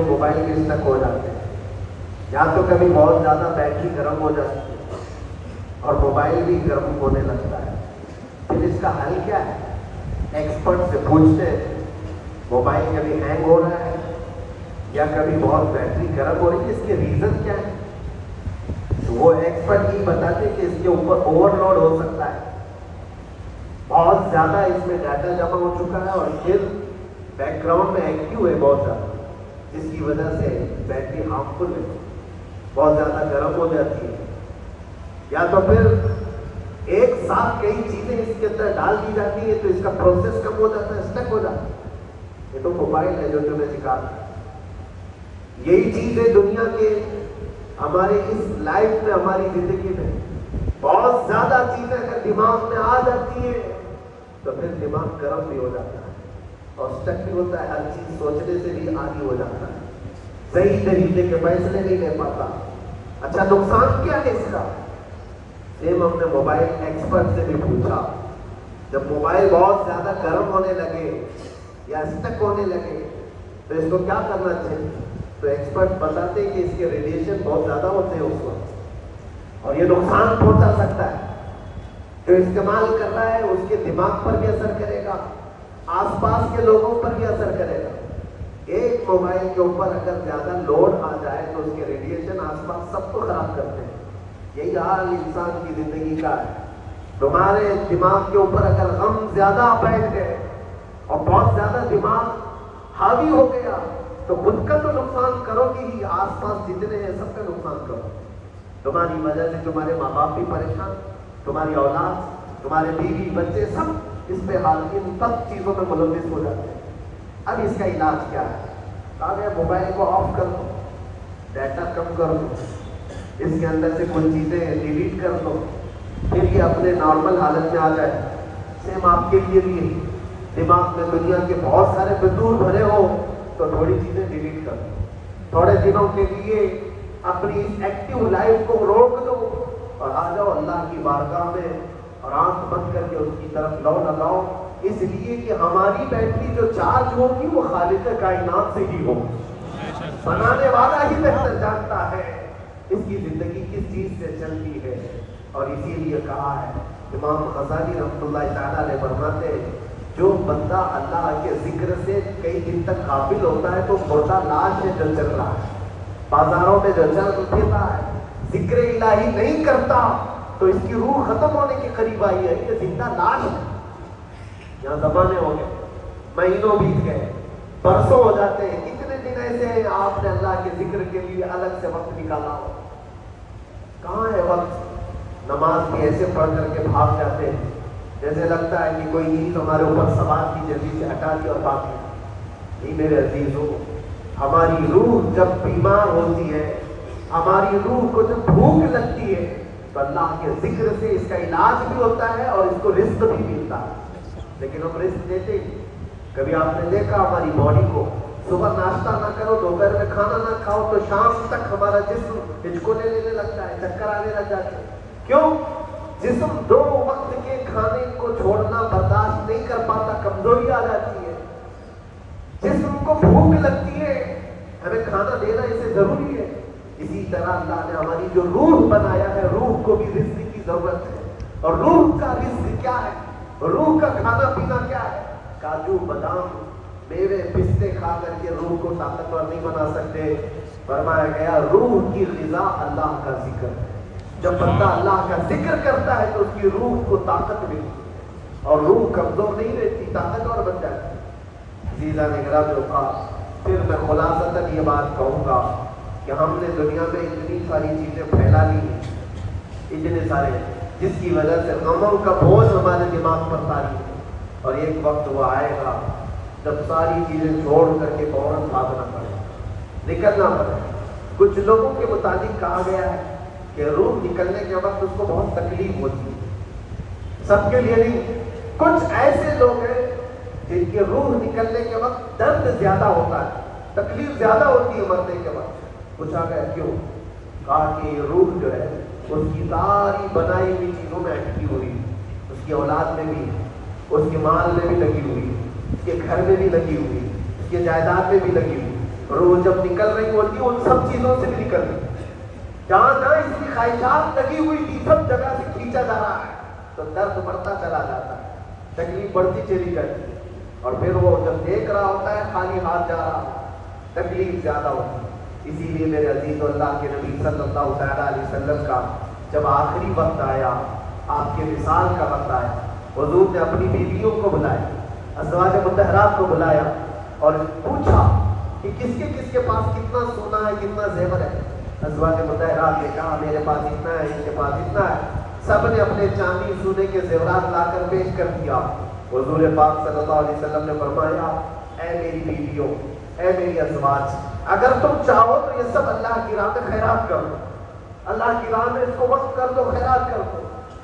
جو موبائل کے اسٹک ہو جاتے ہیں، یا تو کبھی بہت زیادہ بیٹری گرم ہو جاتی ہے اور موبائل بھی گرم ہونے لگتا ہے، پھر اس کا حل کیا ہے؟ ایکسپرٹ سے پوچھتے ہیں موبائل کبھی ہینگ ہو رہا ہے یا کبھی بہت بیٹری گرم ہو رہی ہے، اس کے ریزن کیا ہے؟ تو وہ ایکسپرٹ یہ بتاتے کہ اس کے اوپر اوور لوڈ ہو سکتا ہے، بہت زیادہ اس میں ڈاٹا جمع ہو چکا ہے اور پھر بیک گراؤنڈ میں ایکٹیو ہے بہت زیادہ، جس کی وجہ سے بیٹری ہارمفل ہے، بہت زیادہ گرم ہو جاتی ہے، یا تو پھر ایک ساتھ کئی چیزیں اس کے اندر ڈال دی جاتی ہے تو اس کا پروسیس کم ہو جاتا ہے، اسٹک ہو جاتا ہے۔ یہ تو موبائل ہے جو تمہیں سکھا رہا ہے۔ یہی چیز ہے دنیا کے ہمارے اس لائف میں، ہماری زندگی میں بہت زیادہ چیزیں اگر دماغ میں آ جاتی ہیں تو پھر دماغ گرم بھی ہو جاتا ہے اور اسٹک بھی ہوتا ہے، ہر چیز سوچنے سے بھی عادی ہو جاتا ہے، صحیح طریقے کے فیصلے نہیں لے پاتا۔ اچھا نقصان کیا ہے اس کا؟ سیم ہم نے موبائل ایکسپرٹ سے بھی پوچھا، جب موبائل بہت زیادہ گرم ہونے لگے یا اسٹک ہونے لگے تو اس کو کیا کرنا چاہیے؟ تو ایکسپرٹ بتاتے ہیں کہ اس کے ریڈیشن بہت زیادہ ہوتے ہیں اس وقت اور یہ نقصان پہنچا سکتا ہے، جو استعمال کر رہا ہے اس کے دماغ پر بھی اثر کرے گا، آس پاس کے لوگوں پر بھی اثر کرے گا۔ ایک موبائل کے اوپر اگر زیادہ لوڈ آ جائے تو اس کے ریڈیشن آس پاس سب کو خراب کرتے ہیں۔ یہی حال انسان کی زندگی کا ہے۔ تمہارے دماغ کے اوپر اگر غم زیادہ بیٹھ گئے اور بہت زیادہ دماغ حاوی ہو گیا تو خود کا تو نقصان کرو گی ہی، آس پاس جتنے ہیں سب کا نقصان کرو۔ تمہاری وجہ سے تمہارے ماں باپ بھی پریشان، تمہاری اولاد، تمہارے بیوی بچے سب اس پہ ان سب چیزوں میں ملوث ہو جاتے ہیں۔ اب اس کا علاج کیا ہے؟ کہا گیا موبائل کو آف کر دو، ڈیٹا کم کر دو، اس کے اندر سے کچھ چیزیں ڈیلیٹ کر دو، پھر یہ اپنے نارمل حالت میں آ جائے۔ سیم آپ کے لیے بھی دماغ میں دنیا کے بہت سارے فضول بھرے ہو تو تھوڑی چیزیں ڈیلیٹ کر دو، تھوڑے دنوں کے لیے اپنی اس ایکٹیو لائف کو روک دو اور آ جاؤ اللہ کی بارگاہ میں اور آنکھ بند کر کے اس کی طرف لو نہ لاؤ، اس لیے کہ ہماری بیٹری جو چارج ہوگی وہ خالق کائنات سے ہی ہوگی، بنانے والا ہی بہتر جانتا ہے اس کی زندگی کس چیز سے چلتی ہے۔ اور اسی لیے کہا ہے امام غزالی رحمۃ اللہ تعالیٰ علیہ فرماتے ہیں جو بندہ اللہ کے ذکر سے کئی دن تک غافل ہوتا ہے تو مردہ لاش ہے جو چل رہا ہے، بازاروں میں جو چل پھرتا ہے، ذکر الہی نہیں کرتا تو اس کی روح ختم ہونے کے قریب آئی ہے، یہ زندہ لاش ہے۔ یہاں زمانے ہو گئے، مہینوں بیت گئے، برسوں ہو جاتے ہیں، کتنے دن ایسے ہیں آپ نے اللہ کے ذکر کے لیے الگ سے وقت نکالا ہو؟ کہاں ہے وقت؟ نماز بھی ایسے پڑھ کر کے بھاگ جاتے ہیں جیسے لگتا ہے کہ کوئی نیند ہمارے اوپر سوار کی جلدی سے ہٹا دی اور بھاگ گیا۔ نہیں میرے عزیزوں، ہماری روح جب بیمار ہوتی ہے، ہماری روح کو جب بھوک لگتی ہے تو اللہ کے ذکر سے اس کا علاج بھی ہوتا ہے اور اس کو رزق بھی ملتا ہے، لیکن ہم رزق دیتے ہیں۔ کبھی آپ نے دیکھا ہماری باڈی کو صبح ناشتہ نہ کرو، دوپہر میں کھانا نہ کھاؤ تو شام تک ہمارا جسم ہچکونے لینے لگتا ہے، چکر آنے لگ جاتے ہیں۔ کیوں؟ جسم 2 وقت کے کھانے کو چھوڑنا برداشت نہیں کر پاتا، کمزوری آ جاتی ہے، جسم کو بھوک لگتی ہے، ہمیں کھانا دینا اسے ضروری ہے۔ اسی طرح اللہ نے ہماری جو روح بنایا ہے، روح کو بھی رزق کی ضرورت ہے، اور روح کا رزق کیا ہے؟ روح کا کھانا پینا کیا ہے؟ کاجو بادام میوے پستے کھا کر کے روح کو طاقتور نہیں بنا سکتے۔ فرمایا گیا روح کی غذا اللہ کا ذکر ہے، جب بندہ اللہ کا ذکر کرتا ہے تو اس کی روح کو طاقت ملتی ہے اور روح کمزور نہیں رہتی، طاقتور بن جاتی ہے۔ عزیزان گرامی اوقات، پھر میں خلاصتاً یہ بات کہوں گا کہ ہم نے دنیا میں اتنی ساری چیزیں پھیلا لی ہیں، اتنے سارے، جس کی وجہ سے غموں کا بوجھ ہمارے دماغ پر طاری ہے، اور ایک وقت وہ آئے گا جب ساری چیزیں چھوڑ کر کے فوراً بھاگنا پڑے، نکلنا پڑے۔ کچھ لوگوں کے متعلق کہا گیا ہے کہ روح نکلنے کے وقت اس کو بہت تکلیف ہوتی ہے، سب کے لیے نہیں، کچھ ایسے لوگ ہیں جن کے روح نکلنے کے وقت درد زیادہ ہوتا ہے، تکلیف زیادہ ہوتی ہے مرنے کے وقت۔ پوچھا گیا کیوں؟ کہا کہ یہ روح جو ہے اس کی ساری بنائی ہوئی چیزوں میں اٹکی ہوئی، اس کی اولاد میں بھی، اس کے مال میں بھی لگی ہوئی، اس کے گھر میں بھی لگی ہوئی، اس کے جائیداد میں بھی لگی ہوئی، روح جب نکل رہی ہوتی ہے ان سب چیزوں سے بھی نکل رہی، جہاں جہاں اس کی خواہشات لگی ہوئی تھی سب جگہ سے کھینچا جا رہا ہے، تو درد بڑھتا چلا جاتا ہے، تکلیف بڑھتی چلی جاتی ہے، اور پھر وہ جب دیکھ رہا ہوتا ہے خالی ہاتھ جا رہا ہے، تکلیف زیادہ ہوتی ہے۔ اسی لیے میرے عزیز اللہ کے نبی صلی اللہ تعالیٰ علیہ وسلم کا جب آخری وقت آیا، آپ کے وصال کا وقت آیا، حضور نے اپنی بیویوں کو بلایا، ازواج مطہرات کو بلایا اور پوچھا کہ کس کے پاس کتنا سونا ہے، کتنا زیور ہے۔ ازواج مطہرات نے کہا میرے پاس اتنا ہے، ان کے پاس اتنا ہے، سب نے اپنے چاندی سونے کے زیورات لا کر پیش کر دیا۔ حضور پاک صلی اللہ علیہ وسلم نے فرمایا اے میری بیویوں، اے میری ازواج، اگر تم چاہو تو یہ سب اللہ کی راہ میں خیرات کر دو، اللہ کی راہ میں اس کو وقف کر دو، خیرات کر دو۔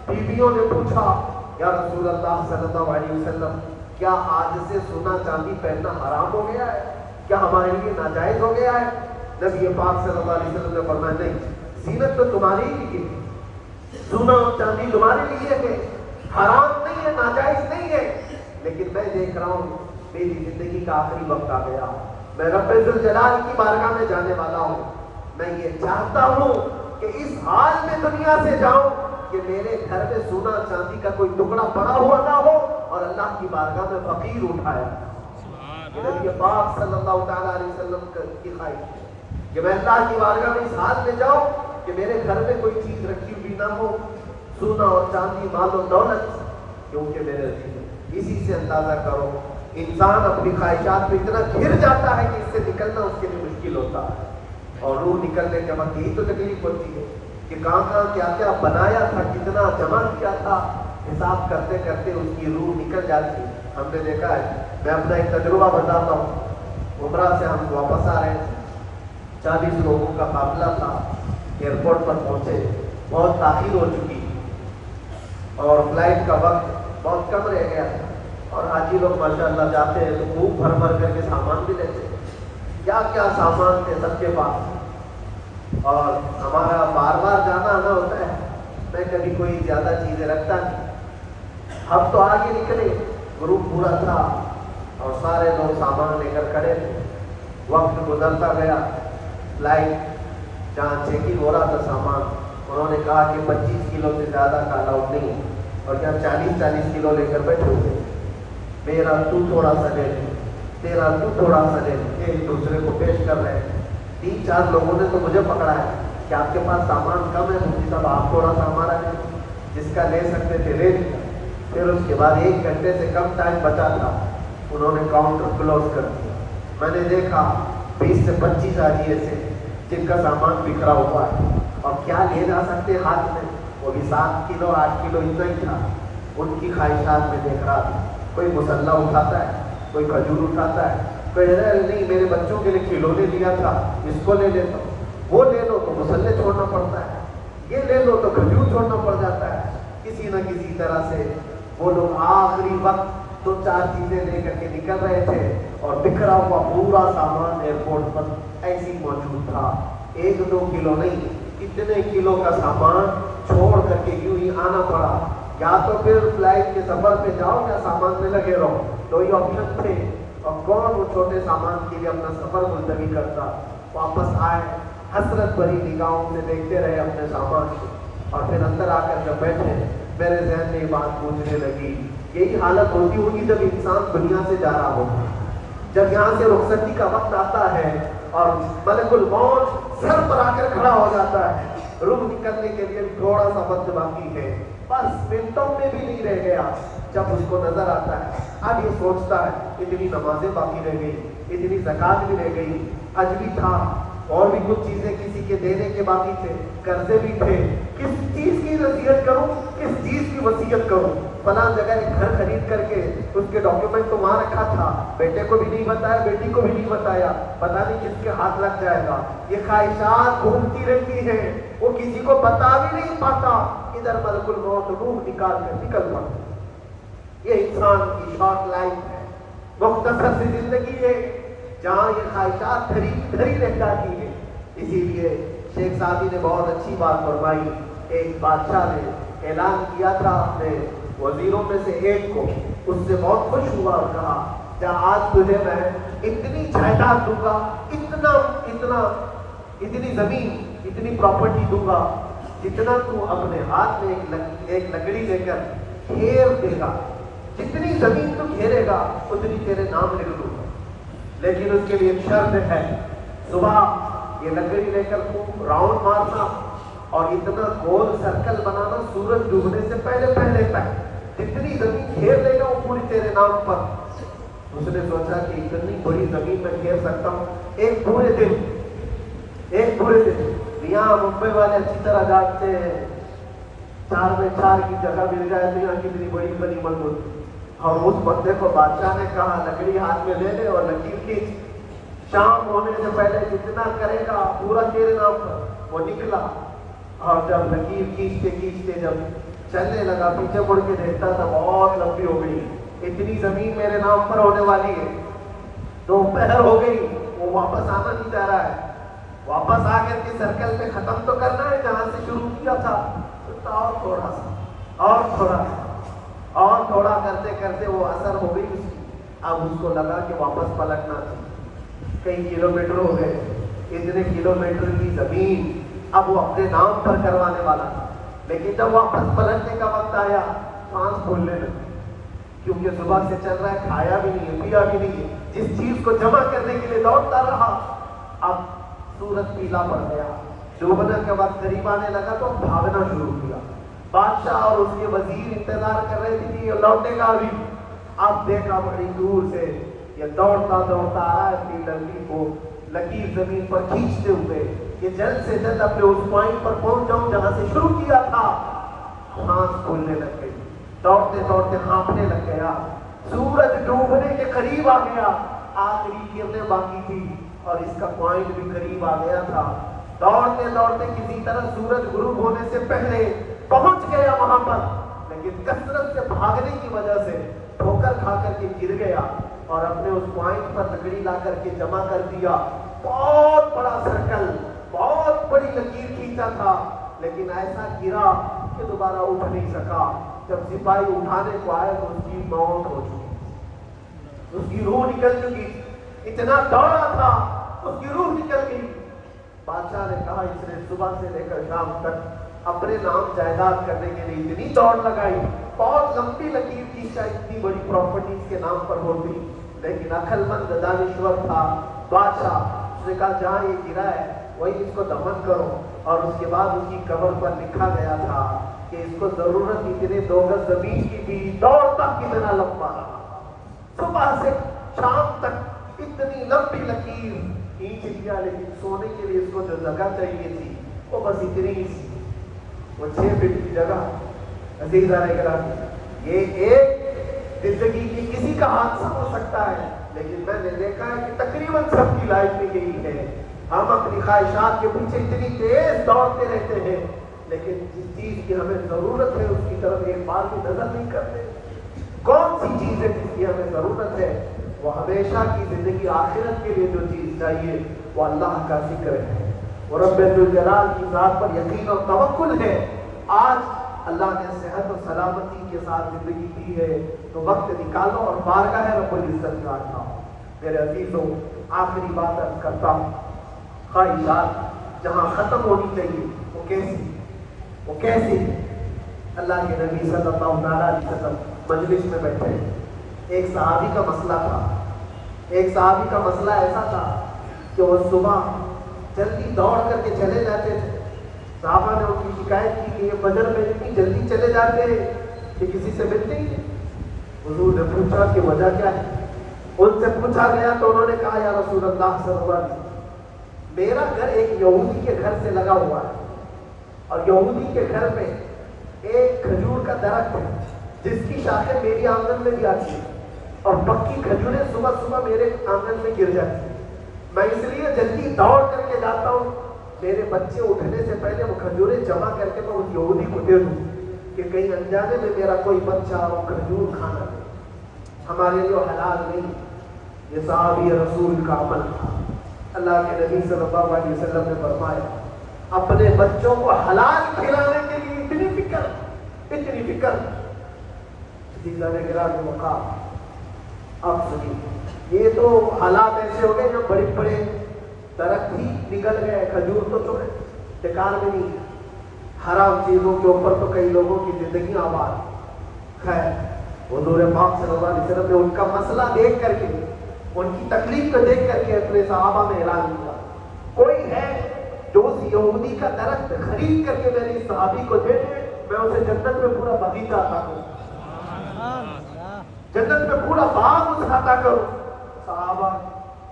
بیویوں نے پوچھا یا رسول اللہ صلی اللہ علیہ وسلم، کیا آج سے سونا چاندی پہننا حرام ہو گیا ہے؟ کیا ہمارے لیے ناجائز ہو گیا ہے؟ نبی پاک صلی اللہ علیہ وسلم نے فرمایا نہیں، زینت تو تمہاری لیے ہے، سونا اور چاندی تمہارے لیے ہے، حرام نہیں ہے، ناجائز نہیں ہے، لیکن میں دیکھ رہا ہوں میری زندگی کا آخری وقت آ گیا، میں رب ذوالجلال کی بارگاہ میں جانے والا ہوں، میں یہ چاہتا ہوں کہ اس حال میں دنیا سے جاؤں کہ میرے گھر میں سونا چاندی کا کوئی ٹکڑا پڑا ہوا نہ ہو اور اللہ کی بارگاہ میں فقیر اٹھایا۔ یہ نبی پاک صلی اللہ تعالیٰ علیہ وسلم کی خواہش ہے کہ میں اللہ کی بارگاہ میں اس حال میں جاؤں کہ میرے گھر میں کوئی چیز رکھی ہوئی نہ ہو، سونا اور چاندی، مال و دولت، کیونکہ میرے اسی سے اندازہ کرو انسان اپنی خواہشات پہ اتنا گھر جاتا ہے کہ اس سے نکلنا اس کے لیے مشکل ہوتا ہے، اور روح نکلنے کے وقت یہی تو تکلیف ہوتی ہے کہ کہاں کہاں کیا کیا بنایا تھا، کتنا جمع کیا تھا، حساب کرتے کرتے اس کی روح نکل جاتی ہے۔ ہم نے دیکھا ہے، میں اپنا ایک تجربہ بتاتا ہوں، عمرہ سے ہم واپس آ رہے تھے، 40 لوگوں کا قافلہ تھا، ایئرپورٹ پر پہنچے، بہت تاخیر ہو چکی اور فلائٹ کا وقت بہت کم رہ گیا تھا، اور حاجی لوگ ماشاءاللہ جاتے ہیں تو خوب بھر بھر کر کے سامان بھی لیتے ہیں، کیا کیا سامان تھے سب کے پاس، اور ہمارا بار بار جانا آنا ہوتا ہے، میں کبھی کوئی زیادہ چیزیں رکھتا نہیں۔ ہم تو آگے نکلے، گروپ پورا تھا اور سارے لوگ سامان لے کر کھڑے تھے، وقت گزرتا گیا، فلائٹ جہاں چیکنگ ہو رہا تھا سامان، انہوں نے کہا کہ 25 کلو سے زیادہ کا الاؤڈ نہیں، اور یہاں 40 کلو لے کر بیٹھے ہوئے، میرا تو تھوڑا سا لے لے، تیرا تو تھوڑا سا لے لے، ایک دوسرے کو پیش کر رہے ہیں۔ 3-4 لوگوں نے تو مجھے پکڑا ہے کہ آپ کے پاس سامان کم ہے، مفتی صاحب آپ تھوڑا سا ہمارا لے، جس کا لے سکتے تھے لے لیا۔ پھر اس کے بعد 1 گھنٹے سے کم ٹائم بچا تھا، انہوں نے کاؤنٹر کلوز کر دیا۔ میں نے دیکھا 20 سے 25 آدمی ایسے جن کا سامان بکھرا ہوا ہے، اور کیا لے جا سکتے ہاتھ میں، وہ بھی 7 کلو 8 کلو اتنا ہی تھا۔ ان کی خواہشات میں دیکھ رہا تھا، کوئی مسلح اٹھاتا ہے، کوئی کھجور اٹھاتا ہے، کوئی نہیں میرے بچوں کے لیے کھلونے لیا تھا اس کو لے لیتا ہوں، وہ لے لو تو مسلح چھوڑنا پڑتا ہے، یہ لے لو تو کھجور چھوڑنا پڑ جاتا ہے۔ کسی نہ کسی طرح سے وہ لوگ آخری وقت 2-4 چیزیں لے کر کے نکل رہے تھے، اور بکھرا ہوا پورا سامان ایئرپورٹ پر ایسی موجود تھا، 1-2 کلو نہیں، کتنے کلو کا سامان چھوڑ کر کے یوں ہی آنا پڑا۔ یا تو پھر فلائٹ کے سفر پہ جاؤ یا سامان میں لگے رہو، 2 ہی آپشن تھے، اور کون وہ چھوٹے سامان کے لیے اپنا سفر ملتوی کرتا۔ واپس آئے، حسرت بھری نگاہوں سے دیکھتے رہے اپنے سامان کو، اور پھر اندر آ کر جب بیٹھے میرے ذہن میں یہ بات پوچھنے لگی، یہی حالت ہوتی ہوگی جب انسان دنیا سے جا رہا ہوگا، جب یہاں سے رخصتی کا وقت آتا ہے اور ملک الموت سر پر آ کر کھڑا ہو جاتا ہے، روح نکلنے کے لیے تھوڑا سا وقت باقی ہے، بس منٹوں میں بھی نہیں رہ گیا۔ جب اس کو نظر آتا ہے، اب یہ سوچتا ہے اتنی نمازیں باقی رہ گئی، اتنی زکوٰۃ بھی رہ گئی، حج بھی تھا، اور بھی کچھ چیزیں کسی کے دینے کے باقی تھے، قرضے بھی تھے، کس چیز کی نصیحت کروں، کس چیز کی وصیت کروں؟ فلاں جگہ ایک گھر خرید کر کے اس کے ڈاکیومنٹ تو وہاں رکھا تھا، بیٹے کو بھی نہیں بتایا، بیٹی کو بھی نہیں بتایا، پتہ نہیں کس کے ہاتھ لگ جائے گا۔ یہ خواہشات گھومتی رہتی ہیں، وہ کسی کو بتا بھی نہیں پاتا، ادھر ملک الموت روح نکال کر نکل پڑتا۔ یہ انسان کی شارٹ لائف ہے، مختصر سی زندگی ہے جہاں یہ خواہشات دھری رہ جاتی ہے۔ اسی لیے شیخ سعدی نے بہت اچھی بات فرمائی، ایک بادشاہ نے اعلان کیا تھا اپنے وزیروں میں سے ایک کو، اس سے بہت خوش ہوا اور کہا جہاں آج تجھے میں اتنی جائیداد دوں گا، اتنی زمین، اتنی پراپرٹی دوں گا جتنا تو اپنے ہاتھ میں ایک لکڑی لے کر گھیر دے گا، جتنی زمین تو گھیرے گا اتنی تیرے نام لکھ دوں گا، لیکن اس کے لیے ایک شرط ہے، صبح یہ لکڑی لے کر خوب راؤنڈ مارنا اور اتنا گول سرکل بنانا سورج ڈوبنے سے پہلے تک، جتنی زمین گھیر لے گا وہ پوری تیرے نام پر۔ اس نے سوچا کہ اتنی بڑی زمین میں گھیر سکتا ہوں ایک پورے دن۔ یہاں ممبئی والے اچھی طرح جانتے ہیں 4 میں 4 کی جگہ مل جائے تو یہاں کتنی بڑی بنی مند ہوتی، اور اس بندے کو بادشاہ نے کہا لکڑی ہاتھ میں لے لے اور لکیر کھینچ، شام ہونے سے پہلے جتنا کرے گا پورا تیرے نام پر۔ وہ نکلا اور جب لکیر کھینچتے جب چلنے لگا پیچھے مڑ کے دیکھتا تھا بہت لمبی ہو گئی، اتنی زمین میرے نام پر ہونے والی ہے۔ دوپہر ہو گئی، وہ واپس آنا نہیں چاہ رہا ہے، واپس آ کر کے سرکل پہ ختم تو کرنا ہے جہاں سے شروع کیا تھا، اور تھوڑا سا اور تھوڑا کرتے کرتے وہ اثر ہو گئی اس کی۔ اب اس کو لگا کہ واپس پلٹنا تھی، کئی کلومیٹر ہو گئے، اتنے کلومیٹر کی زمین اب وہ اپنے نام پر کروانے والا تھا، لیکن جب واپس پلٹنے کا وقت آیا سانس پھولنے لگی، کیونکہ صبح سے چل رہا ہے، کھایا بھی نہیں ہے، پیا بھی نہیں ہے، جس چیز کو جمع کرنے کے لیے دوڑتا رہا۔ اب سورج پیلا پڑ گیا، ڈوبنے کے وقت قریب آنے لگا تو بھاگنا شروع کیا۔ بادشاہ اور اس کے وزیر انتظار کر رہے تھے کہ یہ لوٹے گا بھی۔ اب دیکھا بڑی دور سے یہ دوڑتا آ رہا ہے، اپنی لڑکی کو لکیر زمین پر کھینچتے ہوئے کہ جلد سے جلد اپنے اس پوائنٹ پر پہنچ جاؤں جہاں سے شروع کیا تھا۔ سانس پھولنے لگ گئی، دوڑتے ہانپنے لگ گیا، سورج ڈوبنے کے قریب آ گیا، آخری کرنیں باقی تھی اور اس کا پوائنٹ بھی قریب آ گیا تھا۔ دوڑتے کسی طرح سورج غروب ہونے سے پہلے پہنچ گیا وہاں پر، لیکن کثرت سے بھاگنے کی وجہ سے ٹھوکر کھا کر کے گر گیا اور اپنے اس پوائنٹ پر لکڑی لا کر کے جمع کر دیا۔ بہت بڑا سرکل، بہت بڑی لکیر کھینچا تھا، لیکن ایسا گرا کہ دوبارہ اٹھ نہیں سکا۔ جب سپاہی اٹھانے کو آئے تو اس کی موت ہو چکی، اس کی روح نکل چکی، اتنا دوڑا تھا اس کی روح نکل گئی۔ بادشاہ نے کہا اس نے صبح سے لے کر شام تک اپنے نام جائیداد کرنے کے لیے اتنی دوڑ لگائی، بہت لمبی لکیر کی، شاید اتنی بڑی پراپرٹیز کے نام پر ہوتی، لیکن عقل مند دانشور تھا بادشاہ۔ اس نے کہا جہاں یہ گرا ہے وہی اس کو دفن کرو، اور اس کے بعد اس کی قبر پر لکھا گیا تھا کہ اس کو ضرورت اتنے 2 گز زمین کی تھی، دوڑتا کتنا لمبا رہا، صبح سے شام تک اتنی لمبی لکیر کھینچ لیا، لیکن سونے کے لیے اس کو جو جگہ چاہیے تھی وہ بس اتنی ہی سی، وہ 6 فٹ کی جگہ۔ عزیزان کرام، یہ ایک زندگی کی کسی کا حادثہ ہو سکتا ہے، لیکن میں نے دیکھا ہے کہ تقریباً سب کی لائف میں یہی ہے، ہم اپنی خواہشات کے پیچھے اتنی تیز دوڑتے رہتے ہیں، لیکن جس چیز کی ہمیں ضرورت ہے اس کی طرف ایک بار بھی نظر نہیں کرتے۔ کون سی چیز ہے جس کی ہمیں ضرورت ہے؟ وہ ہمیشہ کی زندگی آخرت کے لیے جو چیز چاہیے وہ اللہ کا ذکر ہے، وہ رب ذوالجلال کی ذات پر یقین اور توکل ہے۔ آج اللہ نے صحت و سلامتی کے ساتھ زندگی دی ہے تو وقت نکالو اور بارگاہ رب العزت کا آنا۔ میرے عزیزوں، آخری بات عرض کرتا ہوں، خواہشات جہاں ختم ہونی چاہیے وہ کیسی؟ اللہ کے نبی صلی اللہ علیہ وسلم مجلس میں بیٹھے، ایک صحابی کا مسئلہ ایسا تھا کہ وہ صبح جلدی دوڑ کر کے چلے جاتے تھے۔ صحابہ نے ان کی شکایت کی کہ یہ فجر میں اتنی جلدی چلے جاتے ہیں کہ کسی سے ملتے ہی نہیں۔ حضور نے پوچھا کہ وجہ کیا ہے؟ ان سے پوچھا گیا تو انہوں نے کہا یا رسول اللہ صلی اللہ علیہ وسلم، میرا گھر ایک یہودی کے گھر سے لگا ہوا ہے، اور یہودی کے گھر میں ایک کھجور کا درخت ہے جس کی شاخیں میری آنگن میں بھی آتی ہیں، اور پکی کھجوریں صبح صبح میرے آنگن میں گر جاتی ہیں۔ میں اس لیے جلدی دوڑ کر کے جاتا ہوں، میرے بچے اٹھنے سے پہلے وہ کھجوریں جمع کر کے میں اس یہودی کو دے دوں کہ کہیں انجانے میں میرا کوئی بچہ وہ کھجور کھانا دے۔ ہمارے لیے حلال نہیں، یہ صحابی رسول کا عمل تھا۔ اللہ کے نبی صلی اللہ علیہ وسلم نے فرمایا اپنے بچوں کو حلال کھلانے کے لیے اتنی فکر عزیزان گرامی مقام۔ اب سنیے، یہ تو حالات ایسے ہو گئے جب بڑے بڑے درخت ہی نکل گئے، کھجور تو چھوڑے ٹکان میں نہیں ہے، حرام چیزوں کے اوپر تو کئی لوگوں کی زندگی آباد۔ خیر حضور پاک صلی اللہ علیہ وسلم نے ان کا مسئلہ دیکھ کر کے، ان کی تکلیف کو دیکھ کر کے اپنے صحابہ میں اعلان کیا، کوئی ہے جو اس یہودی کا درخت خرید کر کے میری صحابی کو دے دے، میں اسے جنت میں پورا باغیچہ عطا کروں، جنت میں پورا باغ اس عطا کروں۔ صحابہ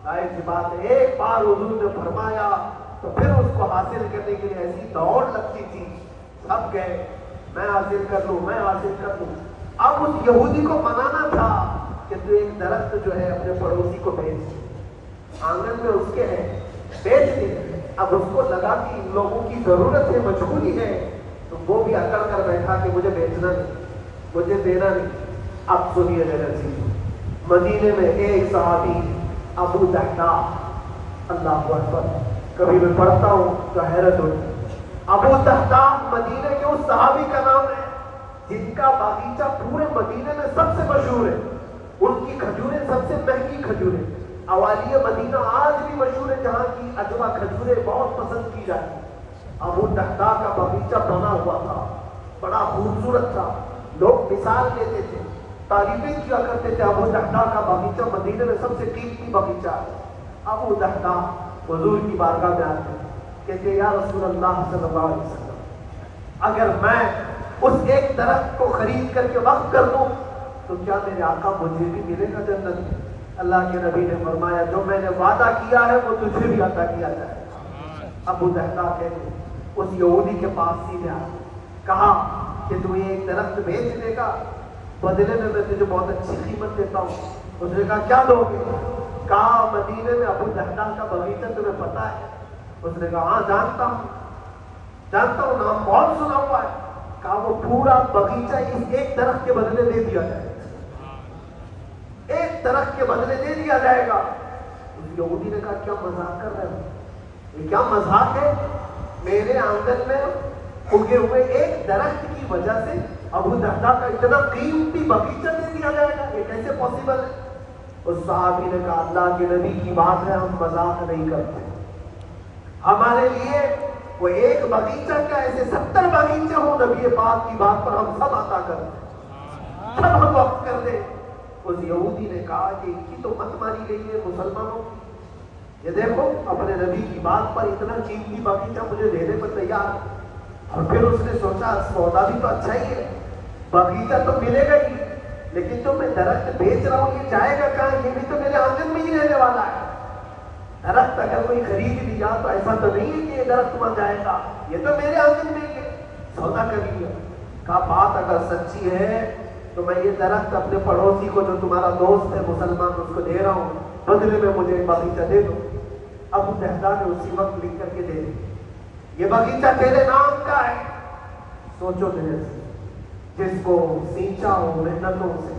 ظاہر سی بات ہے، ایک بار حضور نے فرمایا تو پھر اس کو حاصل کرنے کے لیے ایسی دوڑ لگتی تھی، سب گئے میں حاصل کر لوں، میں حاصل کر لوں۔ اب اس یہودی کو منانا تھا کہ تو ایک درخت جو ہے اپنے پڑوسی کو بیچ دے، آنگن میں اس کے ہے، بیچ دے۔ اب اس کو لگا کہ ان لوگوں کی ضرورت ہے، مجبوری ہے، تو وہ بھی اکڑ کر بیٹھا کہ مجھے بیچنا نہیں، مجھے دینا نہیں۔ اب سنیے میرے عزیز، مدینے میں ایک صحابی ابو دہدا، اللہ اکبر، کبھی میں پڑھتا ہوں تو حیرت ہوتی، ابو دہدا مدینے کے اس صحابی کا نام ہے جن کا باغیچہ پورے مدینے میں سب سے مشہور ہے، ان کی کھجوریں سب سے مہنگی کھجوریں، اوالی مدینہ آج بھی مشہور ہے، جہاں کی اجوا کھجوریں بہت پسند کی جاتی ہیں۔ ابو دہدا کا باغیچہ بنا ہوا تھا، بڑا خوبصورت تھا، لوگ مثال لیتے تھے، تعریفیں کیا کرتے تھے، ابو دہدا کا باغیچہ مدینے میں سب سے قیمتی باغیچہ ہے۔ ابو دہدا حضور کی بارگاہ میں آتے ہیں، کہتے یا رسول اللہ صلی اللہ علیہ وسلم، اگر میں اس ایک درخت کو خرید کر کے وقف کر دوں تو کیا میرے آقا مجھے بھی ملے گا جنت میں؟ اللہ کے نبی نے فرمایا جو میں نے وعدہ کیا ہے وہ تجھے بھی عطا کیا جائے۔ ابو دہدا کہتے اس یہودی کے پاس سیدھے آئے، کہا کہ تمہیں ایک درخت بیچ دے گا، بدلے میں تجھے بہت اچھی قیمت دیتا ہوں۔ اس نے کہا کیا دو گے؟ کہا مدینے میں ابو دہدا کا باغیچہ تمہیں پتا ہے؟ اس نے کہا ہاں جانتا ہوں نام بہت سنا ہوا ہے۔ کہا وہ پورا باغیچہ اس ایک درخت کے بدلے دے دیا جائے، ایک درخت کے بدلے دے دیا جائے گا۔ اس یہودی نے کہا کیا مذاق کر رہے ہو؟ یہ کیا مذاق ہے؟ میرے آنگن میں اگے ہوئے ایک درخت کی وجہ سے ابو دہدا کا اتنا قیمتی باغیچہ دے دیا جائے گا، یہ کیسے پاسبل ہے؟ اس صحابی نے کہا اللہ کے نبی کی بات ہے، ہم مذاق نہیں کرتے، ہمارے لیے وہ ایک باغیچہ کیا ایسے 70 باغیچے ہوں، نبی پاک کی بات پر ہم سب عطا کر دیں، سب ہم وقف کر دیں۔ اس یہودی نے کہا کہ ان کی تو مت ماری گئی ہے مسلمانوں کی، یہ دیکھو اپنے نبی کی بات پر اتنا قیمتی باغیچہ مجھے دینے پر تیار ہے۔ اور پھر اس نے سوچا سودا بھی تو اچھا ہی ہے، باغیچہ تو ملے گا ہی، لیکن جو میں درخت بیچ رہا ہوں یہ جائے گا کہاں؟ یہ بھی تو میرے آنگن میں ہی رہنے والا ہے۔ درخت اگر کوئی خرید لیا تو ایسا تو نہیں ہے کہ یہ درخت وہاں جائے گا، یہ تو میرے آنگن میں ہی ہے، سودا کر لیا۔ کہا بات اگر سچی ہے تو میں یہ درخت اپنے پڑوسی کو جو تمہارا دوست ہے مسلمان اس کو دے رہا ہوں، بدلے میں مجھے ایک باغیچہ دے دو۔ ابو دہدا نے اسی وقت لکھ کر کے دے دی، یہ باغیچہ تیرے نام کا ہے۔ سوچو میرے سے، جس کو سینچا ہو محنتوں سے،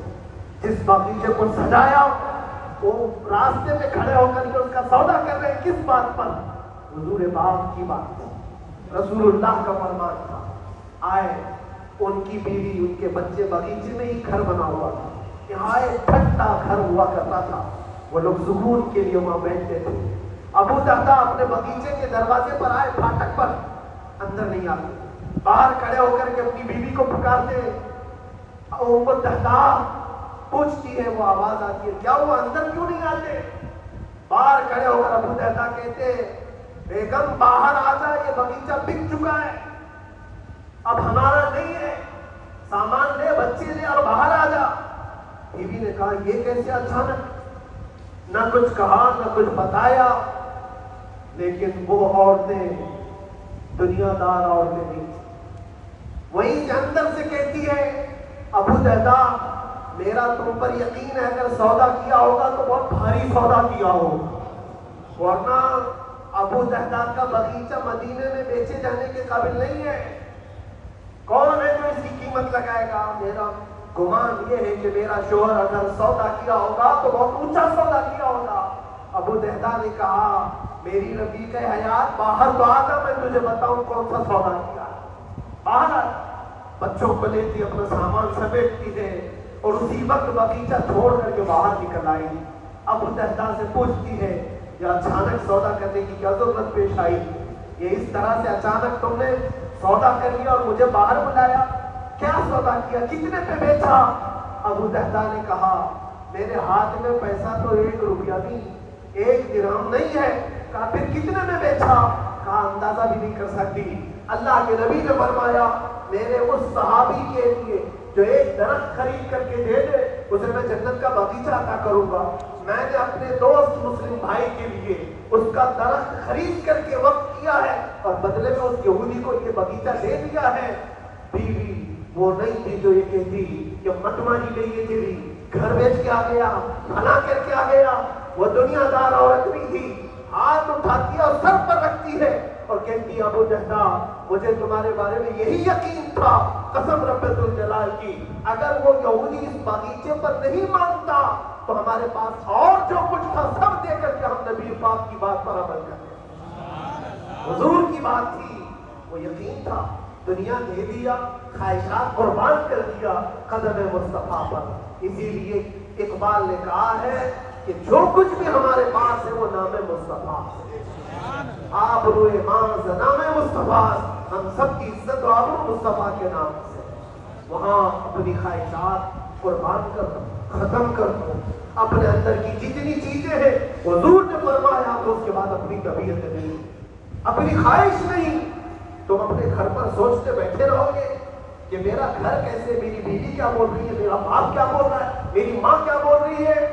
جس باغیچے کو سجایا وہ راستے میں کھڑے ہو کر کے اس کا سودا کر رہے ہیں، کس بات پر؟ حضور پاک کی بات تھی، رسول اللہ کا فرمان تھا۔ آئے ان کی بیوی ان کے بچے باغیچے میں ہی گھر بنا ہوا تھا، یہاں ایک ٹھنڈا گھر ہوا کرتا تھا، وہ لوگ سکون کے لیے وہاں بیٹھتے تھے۔ ابو دہدا اپنے باغیچے کے دروازے پر آئے، پھاٹک پر، اندر نہیں آتے، باہر کھڑے ہو کر کے اپنی بیوی کو پکارتے، ابو دہدا پوچھتی ہے، وہ آواز آتی ہے کیا وہ اندر کیوں نہیں آتے؟ باہر کھڑے ہو کر ابو دہدا کہتے بیگم باہر آ جا، یہ باغیچہ بک چکا ہے، اب ہمارا نہیں ہے، سامان لے بچے لے اور باہر آ جا۔ بیوی نے کہا یہ کیسے اچانک؟ نہ کچھ کہا نہ کچھ بتایا، لیکن وہ عورتیں دنیا دار عورتیں نہیں تھیں، وہیں سے اندر سے کہتی ہے ابو دہدا میرا تم پر یقین ہے اگر سودا کیا ہوگا تو بہت بھاری سودا کیا ہوگا، ورنہ ابو دہدا کا باغیچہ مدینے میں بیچے جانے کے قابل نہیں ہے، کون ہے جو اس کی قیمت لگائے گا؟ میرا گمان یہ ہے کہ میرا شوہر اگر سودا کیا ہوگا تو بہت اونچا سودا کیا ہوگا۔ ابو دہدا نے کہا میری رفیق حیات باہر تو آ جا، میں تجھے بتاؤں کون سا سودا کیا۔ باہر آ، بچوں کو لیتی اپنا سامان سمیٹتی ہے اور اسی وقت باغیچہ چھوڑ کر کے باہر نکل آئی۔ ابو دہدا سے پوچھتی ہے یا اچانک سودا کرنے کی کیا ضرورت پیش آئی؟ یہ اس طرح سے اچانک تم نے سودا کر لیا اور مجھے باہر بلایا، کیا سودا کیا، کتنے پہ بیچا؟ ابو دہدا نے کہا میرے ہاتھ میں پیسہ تو 1 روپیہ بھی، 1 درہم نہیں ہے۔ کہا پھر کتنے میں بیچا؟ کہا اندازہ بھی نہیں کر سکتی۔ اللہ کے نبی نے فرمایا میرے اس صحابی کے لیے جو ایک درخت خرید کر کے دے دے اسے میں جنت کا باغیچہ عطا کروں گا۔ میں نے اپنے دوست مسلم بھائی کے لیے اس کا درخت خرید کر کے وقف کیا ہے اور بدلے میں اس یہودی کو یہ باغیچہ دے دیا ہے۔ بیوی وہ نہیں تھی جو یہ کہتی کہ مٹمانی گئی ہے تیری، گھر بیچ کے آ گیا، بھلا کر کے آ گیا۔ وہ دنیا دار عورت بھی تھی، ہاتھ اٹھاتی ہے اور سر پر رکھتی ہے اور کہتی ابو دہدا مجھے تمہارے بارے میں یہی یقین تھا، قسم رب ذوالجلال کی اگر وہ یہودی اس باغیچے پر نہیں مانتا تو ہمارے پاس اور جو کچھ تھا سب دے کر کے ہم نبی پاک کی بات پر عمل کرتے۔ حضور کی بات تھی، وہ یقین تھا، دنیا دے دیا، خواہشات قربان کر دیا قدم مصطفیٰ پر۔ اسی لیے اقبال نے کہا ہے کہ جو کچھ بھی ہمارے پاس ہے وہ نام مصطفیٰ ہے، آبروئے ماز نام مصطفیٰ، ہم سب کی عزت و آبرو مصطفیٰ کے نام سے۔ وہاں اپنی خواہشات قربان کر دو، ختم کر دو، اپنے اندر کی جتنی چیزیں ہیں حضور نے فرمایا تو اس کے بعد اپنی طبیعت نہیں، اپنی خواہش نہیں۔ تم اپنے گھر پر سوچتے بیٹھے رہو گے کہ میرا گھر کیسے، میری بیوی کیا بول رہی ہے، میرا باپ کیا بول رہا ہے، میری ماں کیا بول رہی ہے؟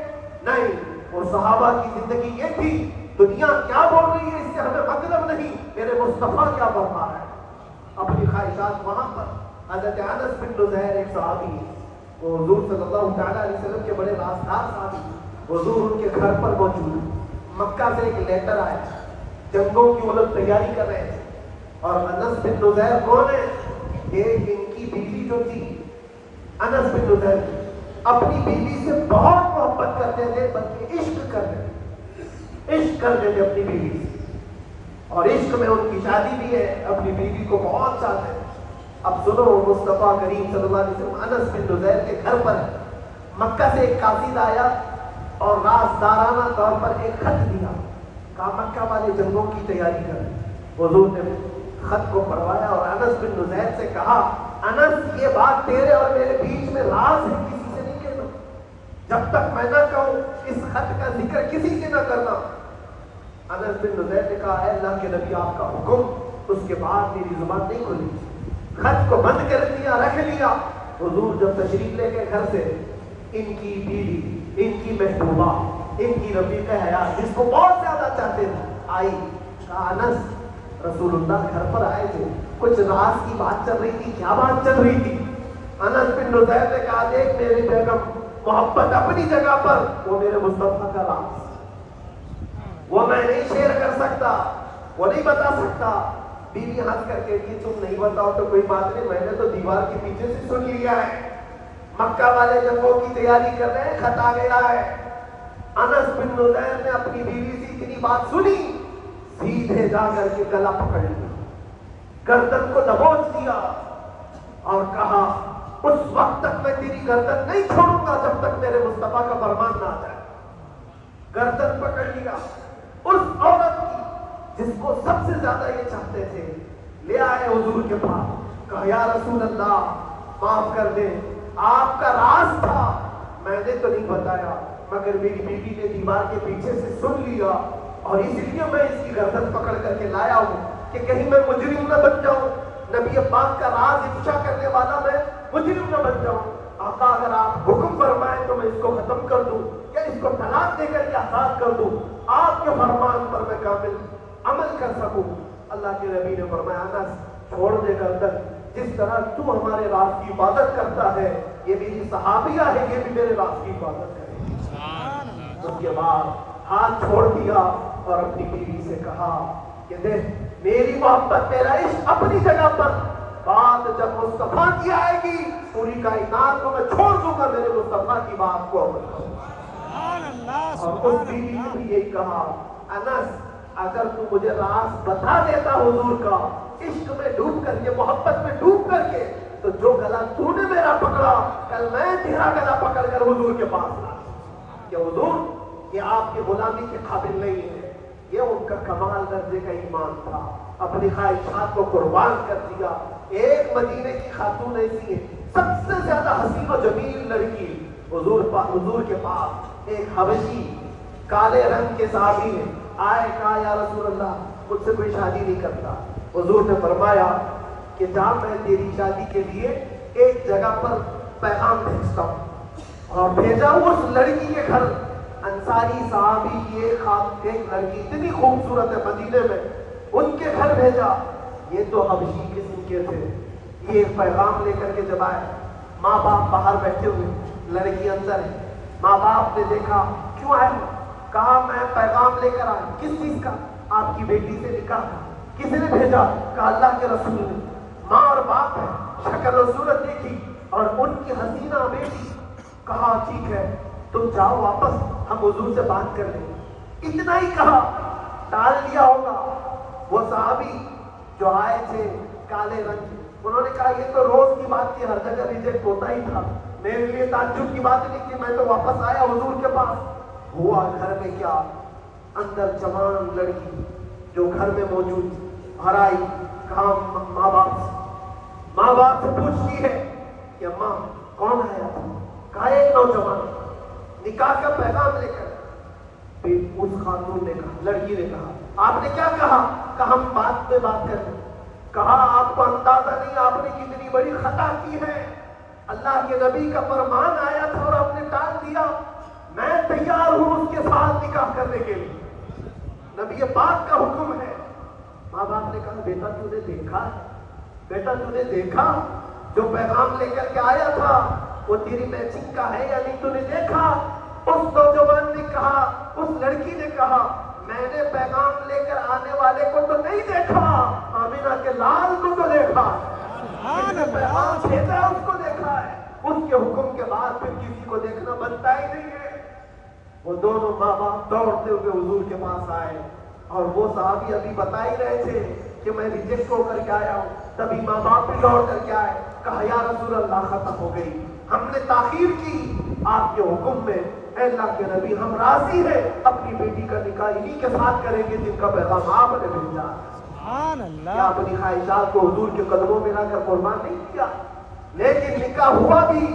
نہیں، وہ صحابہ کی زندگی یہ تھی، دنیا کیا بول رہی ہے اس سے ہمیں مطلب نہیں، میرے مصطفیٰ کیا فرما رہا ہے۔ اپنی خواہشات وہاں پر۔ حضرت انس بن نزیر ایک صحابی، وہ حضور صلی اللہ تعالیٰ علیہ وسلم کے بڑے رازدار صحابی، حضور ان کے گھر پر موجود، مکہ سے ایک لیٹر آیا، جنگوں کی وہ لوگ تیاری کر رہے تھے، اور انس بن نزیر کون ہے؟ یہ ان کی بیوی جو تھی، انس بن نزیر اپنی بیوی سے بہت محبت کرتے تھے، بلکہ عشق کرتے تھے اپنی بیوی سے، اور عشق میں ان کی شادی بھی ہے، اپنی بیوی کو بہت چاہتے ہیں۔ اب سنو، مصطفیٰ کریم صلی اللہ علیہ وسلم انس بن نزیر کے گھر پر مکہ سے ایک قاصد آیا اور رازدارانہ طور پر ایک خط دیا، کہا مکہ والے جنگوں کی تیاری کریں۔ حضور نے خط کو پڑھوایا اور انس بن نزیر سے کہا انس یہ بات تیرے اور میرے بیچ میں راز ہے، کسی سے نہیں کہنا، جب تک میں نہ کہوں اس خط کا ذکر کسی سے نہ کرنا۔ انس بن نزیر نے کہا اے اللہ کے نبی آپ کا حکم، اس کے بعد میری زبان نہیں کھلی، خط کو بند کر دیا، رکھ لیا۔ حضور جب تشریف لے کے گھر سے ان کی بیوی، ان کی محبوبہ، ان کی رفیق حیات جس کو بہت زیادہ چاہتے تھے آئی، کہا انس رسول اللہ گھر پر آئے تھے، کچھ راز کی بات چل رہی تھی، کیا بات چل رہی تھی؟ انس بن نزیر نے کہا دیکھ میری بیگم، محبت اپنی جگہ پر، وہ میرے مصطفیٰ کا راز وہ میں نہیں شیئر کر سکتا، وہ نہیں بتا سکتا۔ بیوی ہنس کر کے کہ تم نہیں بتاؤ تو کوئی بات نہیں، میں نے تو دیوار کے پیچھے سے سن لیا ہے، مکہ والے جنگوں کی تیاری کر رہے ہیں، خط آ گیا ہے۔ انس بن نزیر نے اپنی بیوی سے اتنی بات سنی، سیدھے جا کر کے گلا پکڑ لیا، گردن کو دبوچ دیا اور کہا اس وقت تک میں تیری گردن نہیں چھوڑوں گا جب تک میرے مصطفیٰ کا فرمان نہ آ جائے۔ گردن پکڑ لیا اس عورت کی جس کو سب سے زیادہ یہ چاہتے تھے، لے آئے حضور کے پاس، کہا یا رسول اللہ معاف کر دیں، آپ کا راز تھا، میں نے تو نہیں بتایا، مگر میری بیوی نے دیوار کے پیچھے سے سن لیا اور اس لیے میں اس کی گردن پکڑ کر کے لایا ہوں کہ کہیں میں مجرم نہ بن جاؤں، نبی پاک کا راز افشا کرنے والا میں مجرم نہ بن جاؤں۔ آقا اگر آپ حکم فرمائیں تو میں اس کو ختم کر دوں یا اس کو طلاق دے کر کے آزاد کر دوں، آپ کے فرمان پر میں کامل عمل کر سکوں۔ اللہ کے نبی نے فرمایا انس چھوڑ دے گردن، جس طرح تو ہمارے راز کی حفاظت کرتا ہے یہ میری صحابیہ ہے، یہ بھی میرے راز کی حفاظت کرے۔ اس کے بعد ہاتھ چھوڑ دیا اور اپنی بیوی سے کہا کہ دیکھ میری محبت میرا عشق اپنی جگہ پر، بات جب مصطفیٰ کی آئے گی پوری کائنات کو میں چھوڑ دوں گا میرے مصطفیٰ کی بات کو عمل کروں۔ اور اس بیوی نے بھی یہی کہا انس اگر تو مجھے راز بتا دیتا حضور کا، عشق میں ڈوب کر کے، محبت میں ڈوب کر کے، تو جو گلا تو نے میرا پکڑا کل میں تیرا گلا پکڑ کر حضور کے پاس لا کہ حضور کہ آپ کی غلامی کے قابل نہیں ہے. یہ ان کا کمال درجے کا ایمان تھا. اپنی خواہشات کو قربان کر دیا. ایک مدینے کی خاتون ایسی ہے, سب سے زیادہ حسین و جمیل لڑکی, حضور کے پاس ایک حبشی کالے رنگ کے صحابی نے آئے, کہا یا رسول اللہ مجھ سے کوئی شادی نہیں کرتا. حضور نے فرمایا کہ جا میں تیری شادی کے لیے ایک جگہ پر پیغام بھیجتا ہوں. اور بھیجا اس لڑکی کے گھر. انصاری صحابی کی ایک لڑکی اتنی خوبصورت ہے مدینے میں, ان کے گھر بھیجا. یہ تو حبشی قسم کے تھے. یہ ایک پیغام لے کر کے جب آئے, ماں باپ باہر بیٹھے ہوئے, لڑکی اندر ہے. ماں باپ نے دیکھا کیوں آئے ہو؟ کہا میں پیغام لے کر آیا. کس چیز کا؟ آپ کی بیٹی سے نکاح کا. کس نے بھیجا؟ کہا اللہ کے رسول نے. ماں اور باپ ہے, شکل و صورت دیکھی اور ان کی حسینہ بیٹی. کہا ٹھیک ہے تم جاؤ واپس, ہم حضور سے بات کر لیں. اتنا ہی کہا, ٹال دیا ہوگا. وہ صحابی جو آئے تھے کالے رنگ کے, انہوں نے کہا یہ تو روز کی بات تھی, ہر جگہ ریجیکٹ ہوتا ہی تھا, میرے لیے تعجب کی بات نہیں تھی, میں تو واپس آیا حضور کے پاس. ہوا گھر میں کیا, اندر جوان لڑکی جو گھر میں موجود تھی گھر آئی. کہا ماں باپ سے پوچھتی ہے کہ ماں کون آیا تھا؟ کہا ایک نوجوان نکاح کا پیغام لے کر. پھر اس خاتون نے کہا, لڑکی نے کہا آپ نے کیا کہا؟ کہا ہم بات پہ بات کر رہے. کہا آپ کو اندازہ نہیں آپ نے کتنی بڑی خطا کی ہے. اللہ کے نبی کا فرمان آیا تھا اور آپ نے ٹال دیا. میں تیار ہوں اس کے ساتھ نکاح کرنے کے لیے, نبی پاک کا حکم ہے. ماں باپ نے کہا بیٹا تو نے دیکھا, بیٹا تو نے دیکھا جو پیغام لے کر کے آیا تھا وہ تیری میچنگ کا ہے یا نہیں؟ تو نے دیکھا؟ اس نوجوان نے کہا, اس لڑکی نے کہا میں نے پیغام لے کر آنے والے کو تو نہیں دیکھا, آمینہ کے لال کو تو دیکھا, پیغام بھیجا اس کو دیکھا ہے. اس کے حکم کے بعد پھر کسی کو دیکھنا بنتا ہی نہیں ہے. وہ دونوں ماں باپ دوڑتے ہوئے حضور کے پاس آئے اور وہ صحابی ابھی بتا ہی رہے تھے کہ میں ریجیکٹ ہو کر کے آیا ہوں. تبھی ماں باپ بھی دوڑ کر کے آئے. کہا یا رسول اللہ ختم ہو گئی, ہم نے تاخیر کی آپ کے حکم میں. اے اللہ کے نبی ہم راضی ہیں, اپنی بیٹی کا نکاح انہی کے ساتھ کریں گے جن کا پیغام آپ نے بھیجا. سبحان اللہ. کیا اپنی خواہشات کو حضور کے قدموں میں لا کر قربان نہیں کیا؟ لیکن نکاح ہوا بھی.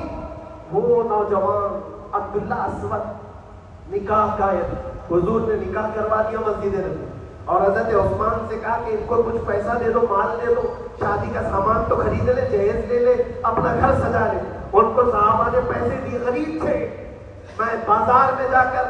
وہ نوجوان عبداللہ اسود نکاح کا ہے, حضور نے نکاح کروا دیا مسجد نبوی اور حضرت عثمان سے کہا کہ ان کو کچھ پیسہ دے دو, مال دے دو, شادی کا سامان تو خرید لے, جہیز لے لے, اپنا گھر سجا لے. ان کو صحابہ نے پیسے دیے, غریب تھے. میں بازار میں جا کر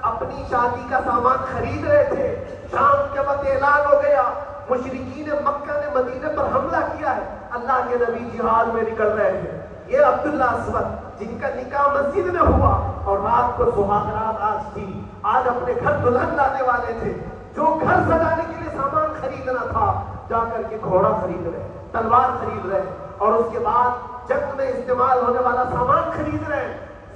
اپنی شادی کا سامان خرید رہے تھے. شام کے وقت اعلان ہو گیا مشرکین مکہ نے مدینے پر حملہ کیا ہے, اللہ کے نبی جہاد میں نکل رہے ہیں. یہ عبداللہ اسود جن کا نکاح مسجد میں ہوا اور رات کو سہاگ رات آج تھی, آج اپنے گھر دلہن لانے والے تھے. جو گھر سجانے کے لیے سامان خریدنا تھا جا کر کے گھوڑا خرید رہے, تلوار خرید رہے, اور اس کے بعد جنگ میں استعمال ہونے والا سامان خرید رہے.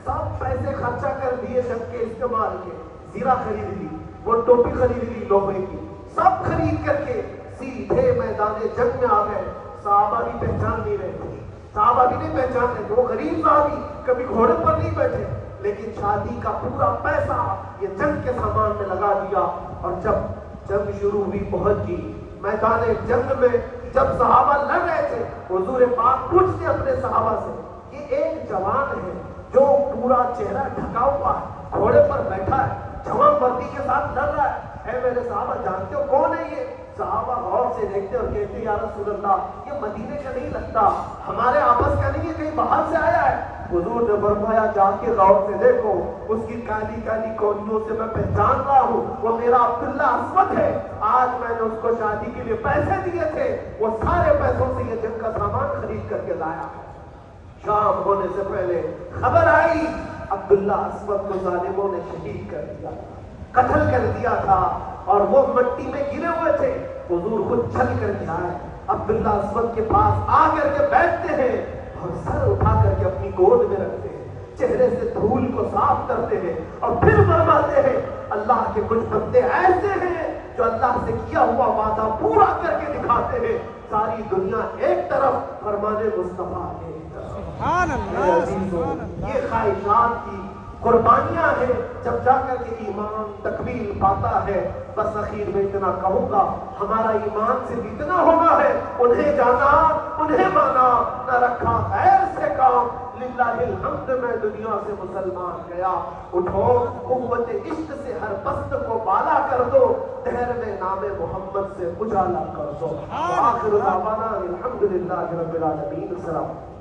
سب پیسے خرچہ کر دیے جنگ کے استعمال کے. زیرہ خرید لی, وہ ٹوپی خرید لی لوہے کی, سب خرید کر کے سیدھے میدان جنگ میں آ گئے. صحابہ بھی پہچان نہیں رہے تھے, صحابہ بھی نہیں پہچان رہے تھے. وہ غریب صحابی کبھی گھوڑے پر نہیں بیٹھے, لیکن شادی کا پورا پیسہ یہ جنگ کے سامان میں لگا دیا. اور جب جنگ شروع ہوئی پہنچ گئی میدان جنگ میں, جب صحابہ لڑ رہے تھے حضور پاک پوچھتے اپنے صحابہ سے یہ ایک جوان ہے جو پورا چہرہ ڈھکا ہوا ہے, گھوڑے پر بیٹھا ہے, جوان وردی کے ساتھ لڑ رہا ہے, اے میرے صحابہ جانتے ہو کون ہے یہ؟ صحابہ غور سے دیکھتے اور کہتے یا رسول اللہ یہ مدینے کا نہیں لگتا, ہمارے آپس کا نہیں ہے, کہیں باہر سے آیا ہے. حضور نے فرمایا جا کے غور سے دیکھو, اس کی کالی کالی کونیوں سے میں پہچان رہا ہوں, وہ میرا عبداللہ اسود ہے. آج میں نے اس کو شادی کے لیے پیسے دیے تھے, وہ سارے پیسوں سے یہ جنگ کا سامان خرید کر کے لایا ہے. شام ہونے سے پہلے خبر آئی عبداللہ اسود کو ظالموں نے شہید کر دیا, قتل کر دیا تھا, اور وہ مٹی میں گرے ہوئے تھے. حضور خود چل کر کے آئے, عبداللہ اسود کے پاس آ کر کے بیٹھتے ہیں اور سر اٹھا کر کے اپنی گود میں رکھتے ہیں, چہرے سے دھول کو صاف کرتے ہیں اور پھر فرماتے ہیں اللہ کے کچھ بندے ایسے ہیں جو اللہ سے کیا ہوا وعدہ پورا کر کے دکھاتے ہیں. ساری دنیا ایک طرف فرمان مصطفیٰ ایک طرف. سبحان اللہ, سبحان اللہ. یہ خواہشات کی قربانیاں ہیں، جب جا کر کے ایمان تکمیل پاتا ہے۔ بس اخیر میں اتنا کہوں گا، ہمارا ایمان صرف اتنا ہونا ہے، انہیں جانا انہیں مانا، نہ رکھا غیر سے کام، للہ الحمد میں دنیا سے مسلمان گیا۔ اٹھو قوت عشق سے ہر پست کو بالا کر دو، دہر میں نام محمد سے اجالا کر دو۔ آخر دعوانا الحمدللہ رب العالمین۔ السلام۔